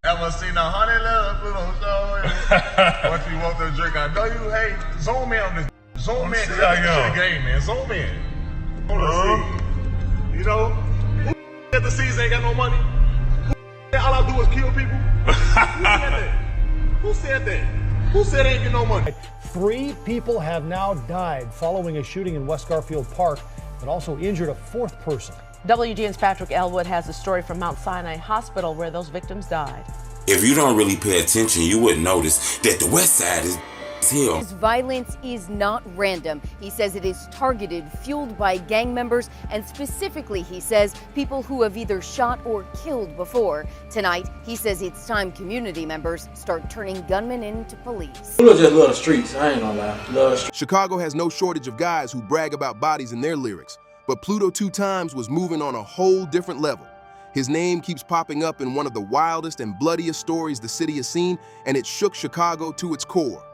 Ever seen a honey love Pluto show? What you want to drink? I know you hate. Zoom in on this. Zoom in. That's the game, man. Zoom in. You know, who at the seas ain't got no money? Who all I do is kill people? Who said that? Who said that? Who said they ain't get no money? 3 people have now died following a shooting in West Garfield Park, but also injured a 4th person. WGN's Patrick Elwood has a story from Mount Sinai Hospital where those victims died. If you don't really pay attention, you wouldn't notice that the west side is here. This violence is not random. He says it is targeted, fueled by gang members, and specifically, he says, people who have either shot or killed before. Tonight, he says it's time community members start turning gunmen into police. Pluto just love the streets, I ain't gonna lie. Love streets. Chicago has no shortage of guys who brag about bodies in their lyrics, but Pluto 2 Times was moving on a whole different level. His name keeps popping up in one of the wildest and bloodiest stories the city has seen, and it shook Chicago to its core.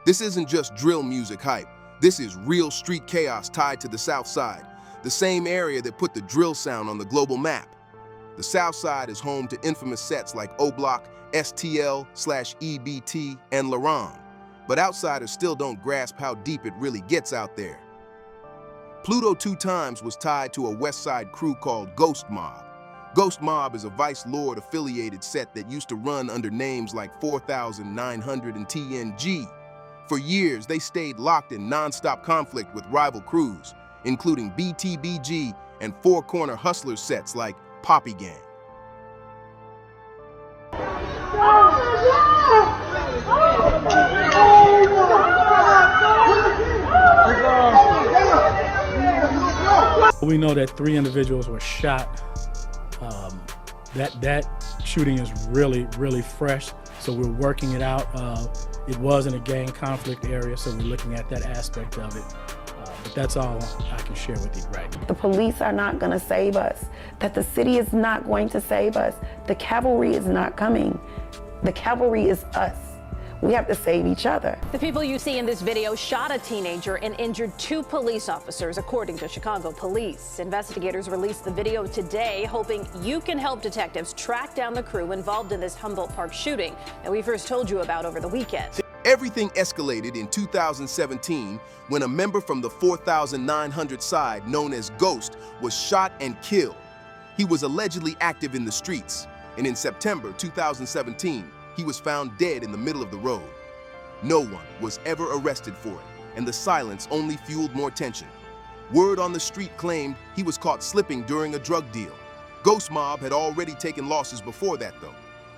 This isn't just drill music hype. This is real street chaos tied to the South Side, the same area that put the drill sound on the global map. The South Side is home to infamous sets like O-Block, STL/EBT, and Laron. But outsiders still don't grasp how deep it really gets out there. Pluto 2 Times was tied to a West Side crew called GhostMobb. GhostMobb is a Vice Lord affiliated set that used to run under names like 4900 and TNG. For years, they stayed locked in non-stop conflict with rival crews, including BTBG and four-corner hustler sets like Poppy Gang. We know that 3 individuals were shot. That shooting is really fresh, so we're working it out. It was in a gang conflict area, so we're looking at that aspect of it. But that's all I can share with you right now. The police are not going to save us, that the city is not going to save us. The cavalry is not coming. The cavalry is us. We have to save each other. The people you see in this video shot a teenager and injured 2 police officers, according to Chicago police. Investigators released the video today, hoping you can help detectives track down the crew involved in this Humboldt Park shooting that we first told you about over the weekend. Everything escalated in 2017 when a member from the 4900 side, known as Ghost, was shot and killed. He was allegedly active in the streets, and in September 2017, he was found dead in the middle of the road. No one was ever arrested for it, and the silence only fueled more tension. Word on the street claimed he was caught slipping during a drug deal. GhostMobb had already taken losses before that, though.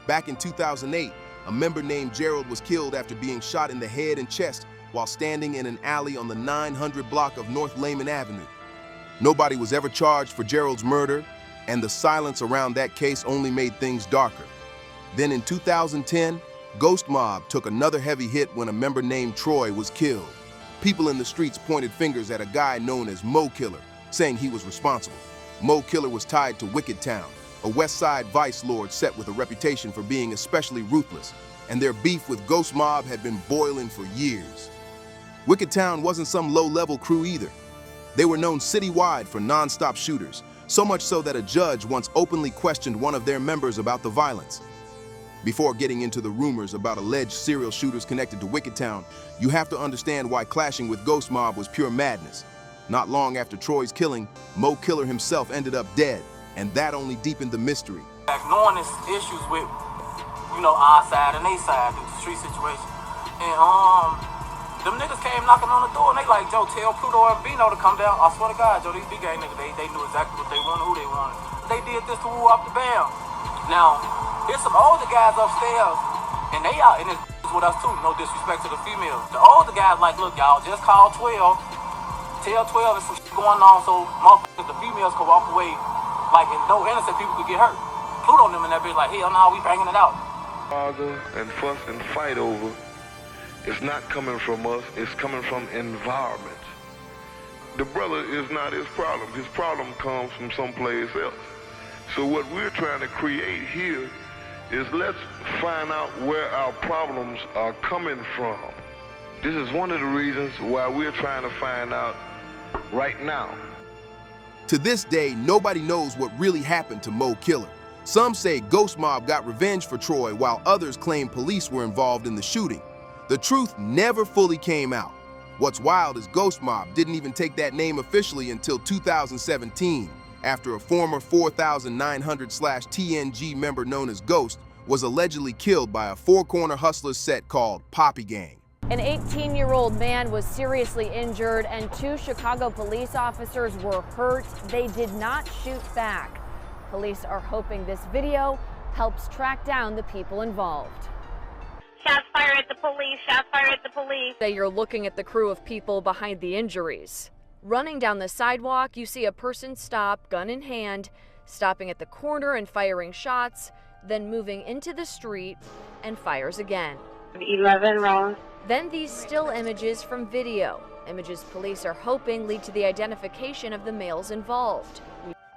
Back in 2008, a member named Gerald was killed after being shot in the head and chest while standing in an alley on the 900 block of North Lehman Avenue. Nobody was ever charged for Gerald's murder, and the silence around that case only made things darker. Then in 2010, GhostMobb took another heavy hit when a member named Troy was killed. People in the streets pointed fingers at a guy known as Mo Killer, saying he was responsible. Mo Killer was tied to Wicked Town, a West Side vice lord set with a reputation for being especially ruthless, and their beef with GhostMobb had been boiling for years. Wicked Town wasn't some low-level crew either. They were known citywide for non-stop shooters, so much so that a judge once openly questioned one of their members about the violence. Before getting into the rumors about alleged serial shooters connected to Wicked Town, you have to understand why clashing with GhostMobb was pure madness. Not long after Troy's killing, Mo Killer himself ended up dead, and that only deepened the mystery. Knowing there's issues with, our side and they side due to the street situation. And them niggas came knocking on the door and they like, Joe, tell Pluto and Bino to come down. I swear to God, Joe, these big gang niggas, they knew exactly what they wanted, who they wanted. They did this to woo off the bam. Now, there's some older guys upstairs, and they out in this with us too, no disrespect to the females. The older guys like, look, y'all, just call 12. Tell 12 there's some shit going on so motherfuckers, the females can walk away like and no innocent people could get hurt. Pluto and them in that bitch like, hell no, we banging it out. Argue and fuss and fight over, it's not coming from us, it's coming from environment. The brother is not his problem. His problem comes from someplace else. So what we're trying to create here is let's find out where our problems are coming from. This is one of the reasons why we're trying to find out right now. To this day, nobody knows what really happened to Mo Killer. Some say GhostMobb got revenge for Troy, while others claim police were involved in the shooting. The truth never fully came out. What's wild is GhostMobb didn't even take that name officially until 2017, after a former 4900/TNG member known as Ghost was allegedly killed by a four-corner hustlers set called Poppy Gang. An 18-year-old man was seriously injured and 2 Chicago police officers were hurt. They did not shoot back. Police are hoping this video helps track down the people involved. Shots fired at the police, shots fired at the police. You're looking at the crew of people behind the injuries. Running down the sidewalk, you see a person stop, gun in hand, stopping at the corner and firing shots, then moving into the street and fires again. 11 rounds. Then these still images from video. Images police are hoping lead to the identification of the males involved.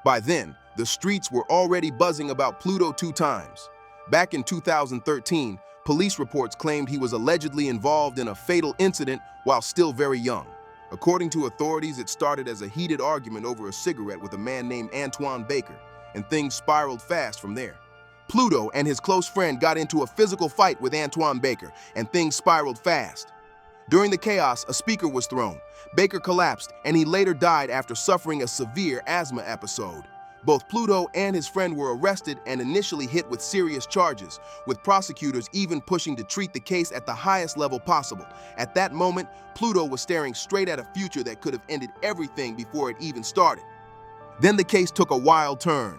By then, the streets were already buzzing about Pluto 2 times. Back in 2013, police reports claimed he was allegedly involved in a fatal incident while still very young. According to authorities, it started as a heated argument over a cigarette with a man named Antoine Baker, and things spiraled fast from there. Pluto and his close friend got into a physical fight with Antoine Baker, and things spiraled fast. During the chaos, a speaker was thrown. Baker collapsed, and he later died after suffering a severe asthma episode. Both Pluto and his friend were arrested and initially hit with serious charges, with prosecutors even pushing to treat the case at the highest level possible. At that moment, Pluto was staring straight at a future that could have ended everything before it even started. Then the case took a wild turn.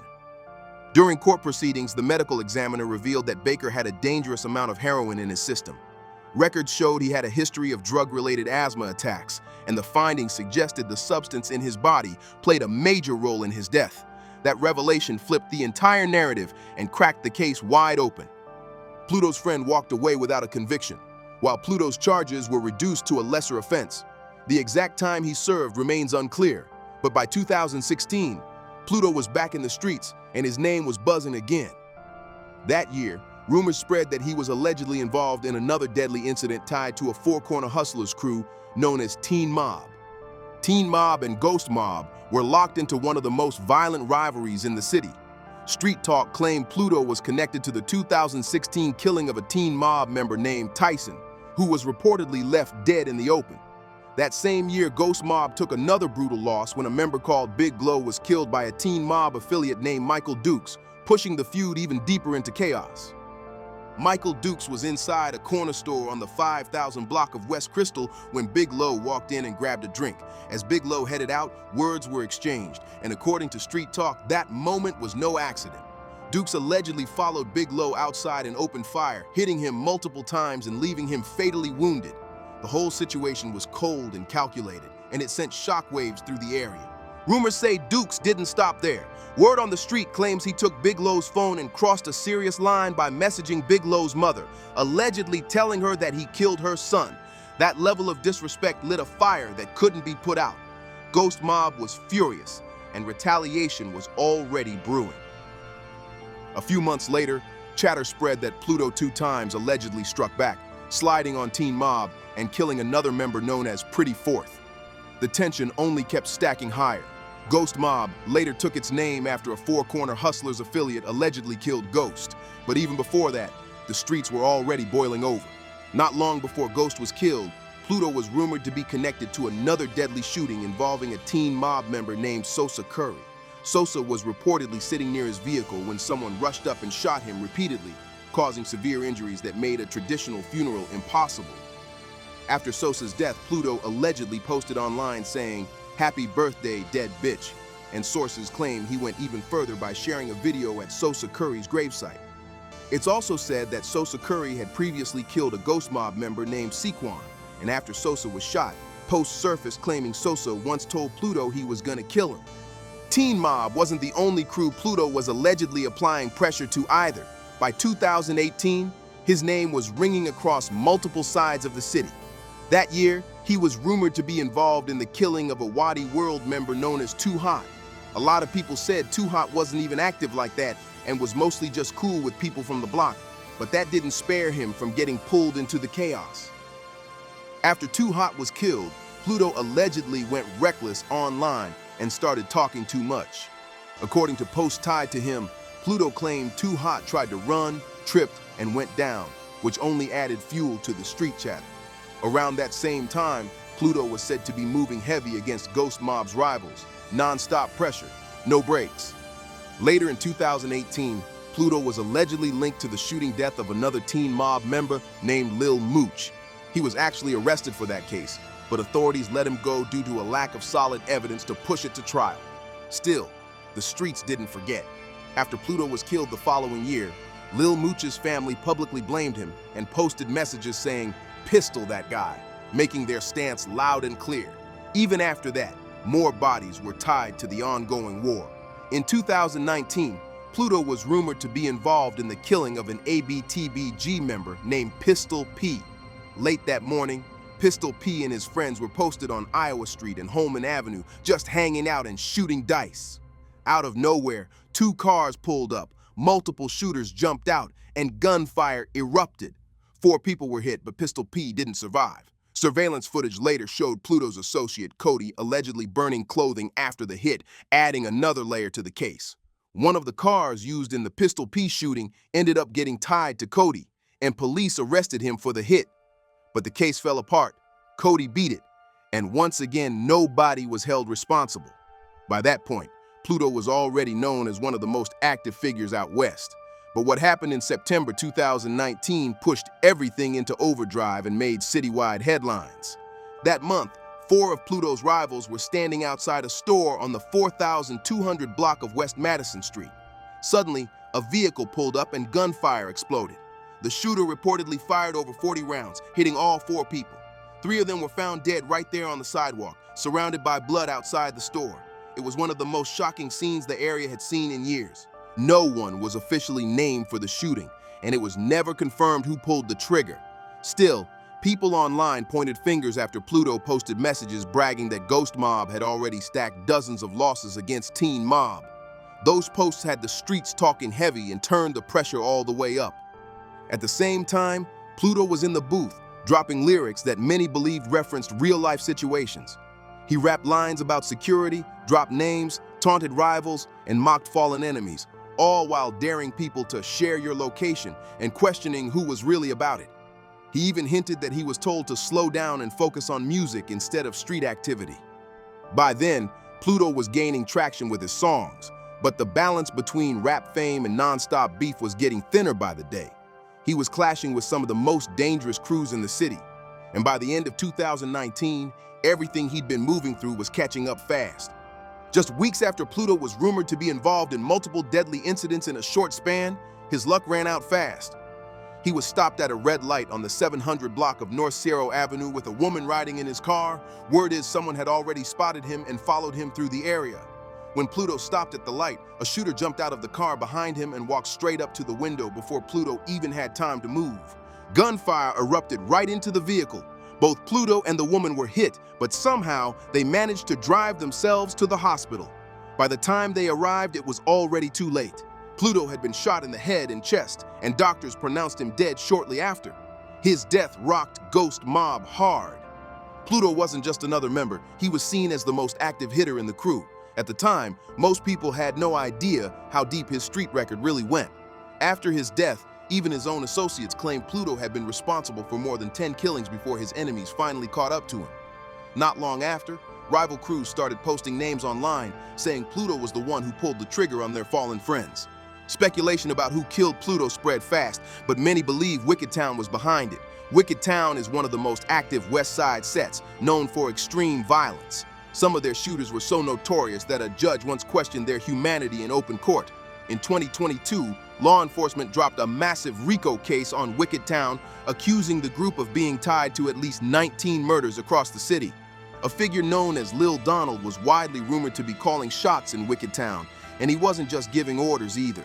During court proceedings, the medical examiner revealed that Baker had a dangerous amount of heroin in his system. Records showed he had a history of drug-related asthma attacks, and the findings suggested the substance in his body played a major role in his death. That revelation flipped the entire narrative and cracked the case wide open. Pluto's friend walked away without a conviction, while Pluto's charges were reduced to a lesser offense. The exact time he served remains unclear, but by 2016, Pluto was back in the streets and his name was buzzing again. That year, rumors spread that he was allegedly involved in another deadly incident tied to a four-corner hustlers crew known as Teen Mob. Teen Mob and GhostMobb were locked into one of the most violent rivalries in the city. Street talk claimed Pluto was connected to the 2016 killing of a Teen Mob member named Tyson, who was reportedly left dead in the open. That same year, GhostMobb took another brutal loss when a member called Big Glow was killed by a Teen Mob affiliate named Michael Dukes, pushing the feud even deeper into chaos. Michael Dukes was inside a corner store on the 5000 block of West Crystal when Big Low walked in and grabbed a drink. As Big Low headed out, words were exchanged, and according to Street Talk, that moment was no accident. Dukes allegedly followed Big Low outside and opened fire, hitting him multiple times and leaving him fatally wounded. The whole situation was cold and calculated, and it sent shockwaves through the area. Rumors say Dukes didn't stop there. Word on the street claims he took Big Low's phone and crossed a serious line by messaging Big Low's mother, allegedly telling her that he killed her son. That level of disrespect lit a fire that couldn't be put out. GhostMobb was furious, and retaliation was already brewing. A few months later, chatter spread that Pluto 2 times allegedly struck back, sliding on Teen Mob and killing another member known as Pretty Fourth. The tension only kept stacking higher. GhostMobb later took its name after a four-corner hustlers affiliate allegedly killed Ghost. But even before that, the streets were already boiling over. Not long before Ghost was killed, Pluto was rumored to be connected to another deadly shooting involving a Teen Mob member named Sosa Curry. Sosa was reportedly sitting near his vehicle when someone rushed up and shot him repeatedly, causing severe injuries that made a traditional funeral impossible. After Sosa's death, Pluto allegedly posted online saying, "Happy birthday, dead bitch," and sources claim he went even further by sharing a video at Sosa Curry's gravesite. It's also said that Sosa Curry had previously killed a GhostMobb member named Sequan, and after Sosa was shot, posts surfaced claiming Sosa once told Pluto he was gonna kill him. Teen Mob wasn't the only crew Pluto was allegedly applying pressure to either. By 2018, his name was ringing across multiple sides of the city. That year, he was rumored to be involved in the killing of a Wadi World member known as Too Hot. A lot of people said Too Hot wasn't even active like that and was mostly just cool with people from the block, but that didn't spare him from getting pulled into the chaos. After Too Hot was killed, Pluto allegedly went reckless online and started talking too much. According to posts tied to him, Pluto claimed Too Hot tried to run, tripped, and went down, which only added fuel to the street chatter. Around that same time, Pluto was said to be moving heavy against GhostMobb's rivals, non-stop pressure, no breaks. Later in 2018, Pluto was allegedly linked to the shooting death of another teen mob member named Lil Mooch. He was actually arrested for that case, but authorities let him go due to a lack of solid evidence to push it to trial. Still, the streets didn't forget. After Pluto was killed the following year, Lil Mooch's family publicly blamed him and posted messages saying, "Pistol that guy," making their stance loud and clear. Even after that, more bodies were tied to the ongoing war. In 2019, Pluto was rumored to be involved in the killing of an ABTBG member named Pistol P. Late that morning, Pistol P and his friends were posted on Iowa Street and Holman Avenue, just hanging out and shooting dice. Out of nowhere, 2 cars pulled up, multiple shooters jumped out, and gunfire erupted. 4 people were hit, but Pistol P didn't survive. Surveillance footage later showed Pluto's associate, Cody, allegedly burning clothing after the hit, adding another layer to the case. One of the cars used in the Pistol P shooting ended up getting tied to Cody, and police arrested him for the hit. But the case fell apart. Cody beat it, and once again, nobody was held responsible. By that point, Pluto was already known as one of the most active figures out west. But what happened in September 2019 pushed everything into overdrive and made citywide headlines. That month, 4 of Pluto's rivals were standing outside a store on the 4200 block of West Madison Street. Suddenly, a vehicle pulled up and gunfire exploded. The shooter reportedly fired over 40 rounds, hitting all 4 people. 3 of them were found dead right there on the sidewalk, surrounded by blood outside the store. It was one of the most shocking scenes the area had seen in years. No one was officially named for the shooting, and it was never confirmed who pulled the trigger. Still, people online pointed fingers after Pluto posted messages bragging that GhostMobb had already stacked dozens of losses against Teen Mob. Those posts had the streets talking heavy and turned the pressure all the way up. At the same time, Pluto was in the booth, dropping lyrics that many believed referenced real-life situations. He rapped lines about security, dropped names, taunted rivals, and mocked fallen enemies, all while daring people to share your location and questioning who was really about it. He even hinted that he was told to slow down and focus on music instead of street activity. By then, Pluto was gaining traction with his songs, but the balance between rap fame and non-stop beef was getting thinner by the day. He was clashing with some of the most dangerous crews in the city, and by the end of 2019, everything he'd been moving through was catching up fast. Just weeks after Pluto was rumored to be involved in multiple deadly incidents in a short span, his luck ran out fast. He was stopped at a red light on the 700 block of North Cerro Avenue with a woman riding in his car. Word is someone had already spotted him and followed him through the area. When Pluto stopped at the light, a shooter jumped out of the car behind him and walked straight up to the window before Pluto even had time to move. Gunfire erupted right into the vehicle. Both Pluto and the woman were hit, but somehow they managed to drive themselves to the hospital. By the time they arrived, it was already too late. Pluto had been shot in the head and chest, and doctors pronounced him dead shortly after. His death rocked GhostMobb hard. Pluto wasn't just another member, he was seen as the most active hitter in the crew. At the time, most people had no idea how deep his street record really went. After his death, even his own associates claimed Pluto had been responsible for more than 10 killings before his enemies finally caught up to him. Not long after, rival crews started posting names online saying Pluto was the one who pulled the trigger on their fallen friends. Speculation about who killed Pluto spread fast, but many believe Wicked Town was behind it. Wicked Town is one of the most active West Side sets, known for extreme violence. Some of their shooters were so notorious that a judge once questioned their humanity in open court. In 2022, law enforcement dropped a massive RICO case on Wicked Town, accusing the group of being tied to at least 19 murders across the city. A figure known as Lil Donald was widely rumored to be calling shots in Wicked Town, and he wasn't just giving orders either.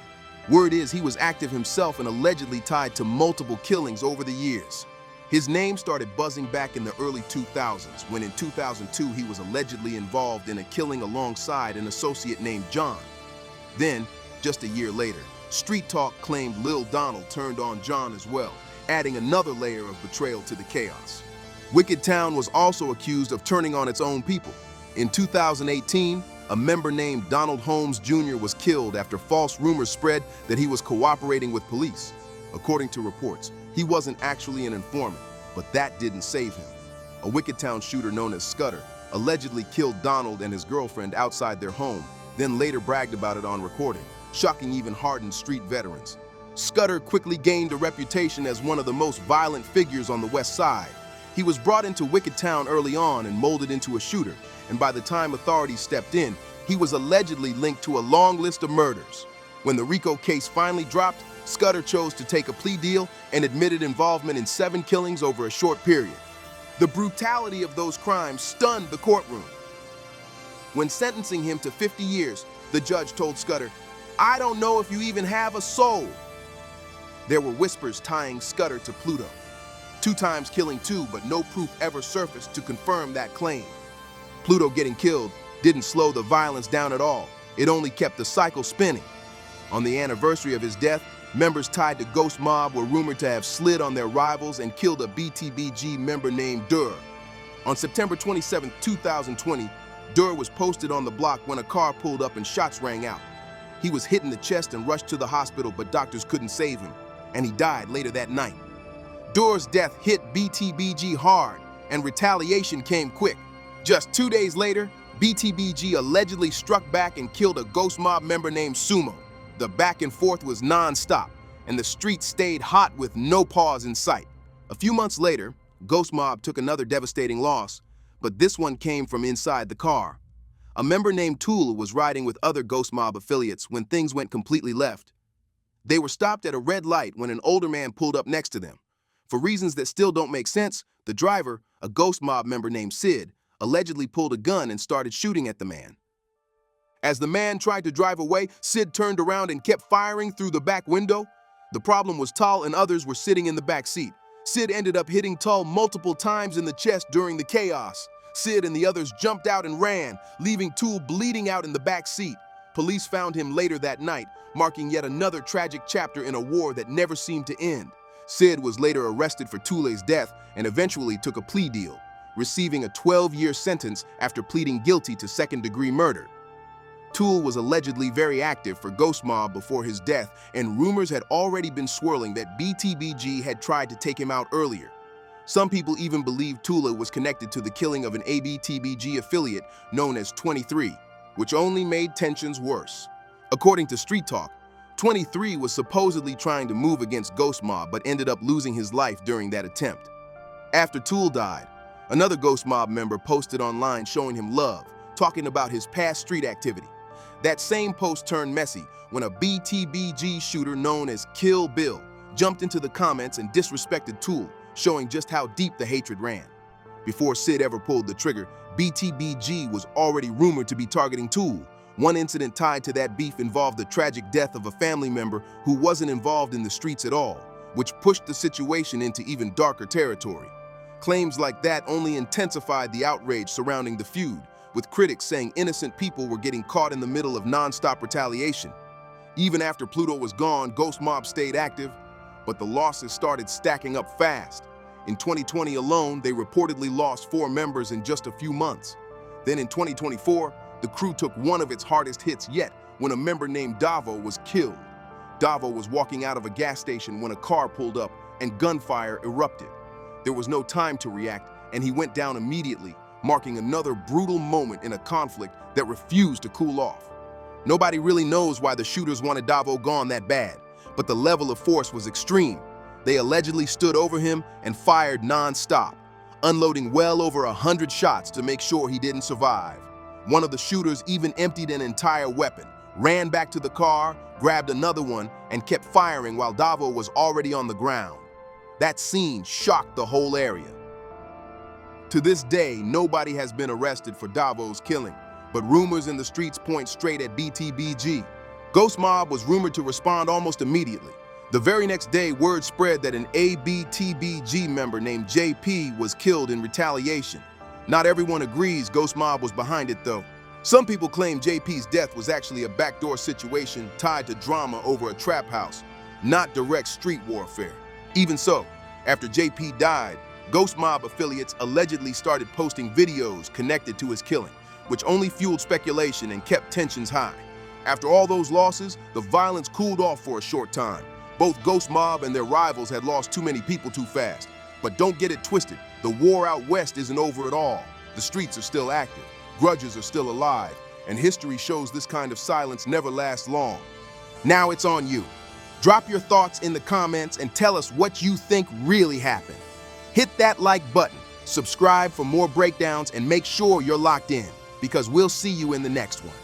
Word is he was active himself and allegedly tied to multiple killings over the years. His name started buzzing back in the early 2000s, when in 2002 he was allegedly involved in a killing alongside an associate named John. Then, just a year later, Street Talk claimed Lil Donald turned on John as well, adding another layer of betrayal to the chaos. Wicked Town was also accused of turning on its own people. In 2018, a member named Donald Holmes Jr. was killed after false rumors spread that he was cooperating with police. According to reports, he wasn't actually an informant, but that didn't save him. A Wicketown shooter known as Scudder allegedly killed Donald and his girlfriend outside their home, then later bragged about it on recording, shocking even hardened street veterans. Scudder quickly gained a reputation as one of the most violent figures on the West Side. He was brought into Wicketown early on and molded into a shooter, and by the time authorities stepped in, he was allegedly linked to a long list of murders. When the RICO case finally dropped, Scudder chose to take a plea deal and admitted involvement in 7 killings over a short period. The brutality of those crimes stunned the courtroom. When sentencing him to 50 years, the judge told Scudder, "I don't know if you even have a soul." There were whispers tying Scudder to Pluto, 2 times killing 2, but no proof ever surfaced to confirm that claim. Pluto getting killed didn't slow the violence down at all. It only kept the cycle spinning. On the anniversary of his death, members tied to GhostMobb were rumored to have slid on their rivals and killed a BTBG member named Durr. On September 27, 2020, Durr was posted on the block when a car pulled up and shots rang out. He was hit in the chest and rushed to the hospital, but doctors couldn't save him, and he died later that night. Durr's death hit BTBG hard, and retaliation came quick. Just 2 days later, BTBG allegedly struck back and killed a GhostMobb member named Sumo. The back and forth was non-stop, and the streets stayed hot with no pause in sight. A few months later, GhostMobb took another devastating loss, but this one came from inside the car. A member named Tool was riding with other GhostMobb affiliates when things went completely left. They were stopped at a red light when an older man pulled up next to them. For reasons that still don't make sense, the driver, a GhostMobb member named Sid, allegedly pulled a gun and started shooting at the man. As the man tried to drive away, Sid turned around and kept firing through the back window. The problem was Tull and others were sitting in the back seat. Sid ended up hitting Tull multiple times in the chest during the chaos. Sid and the others jumped out and ran, leaving Tool bleeding out in the back seat. Police found him later that night, marking yet another tragic chapter in a war that never seemed to end. Sid was later arrested for Toule's death and eventually took a plea deal, receiving a 12-year sentence after pleading guilty to second-degree murder. Tool was allegedly very active for GhostMobb before his death, and rumors had already been swirling that BTBG had tried to take him out earlier. Some people even believed Tula was connected to the killing of an ABTBG affiliate known as 23, which only made tensions worse. According to Street Talk, 23 was supposedly trying to move against GhostMobb but ended up losing his life during that attempt. After Tool died, another GhostMobb member posted online showing him love, talking about his past street activity. That same post turned messy when a BTBG shooter known as Kill Bill jumped into the comments and disrespected Tool, showing just how deep the hatred ran. Before Sid ever pulled the trigger, BTBG was already rumored to be targeting Tool. One incident tied to that beef involved the tragic death of a family member who wasn't involved in the streets at all, which pushed the situation into even darker territory. Claims like that only intensified the outrage surrounding the feud, with critics saying innocent people were getting caught in the middle of non-stop retaliation. Even after Pluto was gone, GhostMobb stayed active, but the losses started stacking up fast. In 2020 alone, they reportedly lost 4 members in just a few months. Then in 2024, the crew took one of its hardest hits yet when a member named Davo was killed. Davo was walking out of a gas station when a car pulled up and gunfire erupted. There was no time to react, and he went down immediately, marking another brutal moment in a conflict that refused to cool off. Nobody really knows why the shooters wanted Davo gone that bad, but the level of force was extreme. They allegedly stood over him and fired non-stop, unloading well over 100 shots to make sure he didn't survive. One of the shooters even emptied an entire weapon, ran back to the car, grabbed another one, and kept firing while Davo was already on the ground. That scene shocked the whole area. To this day, nobody has been arrested for Davo's killing, but rumors in the streets point straight at BTBG. GhostMobb was rumored to respond almost immediately. The very next day, word spread that an ABTBG member named JP was killed in retaliation. Not everyone agrees GhostMobb was behind it, though. Some people claim JP's death was actually a backdoor situation tied to drama over a trap house, not direct street warfare. Even so, after JP died, GhostMobb affiliates allegedly started posting videos connected to his killing, which only fueled speculation and kept tensions high. After all those losses, the violence cooled off for a short time. Both GhostMobb and their rivals had lost too many people too fast. But don't get it twisted, the war out west isn't over at all. The streets are still active, grudges are still alive, and history shows this kind of silence never lasts long. Now it's on you. Drop your thoughts in the comments and tell us what you think really happened. Hit that like button, subscribe for more breakdowns, and make sure you're locked in, because we'll see you in the next one.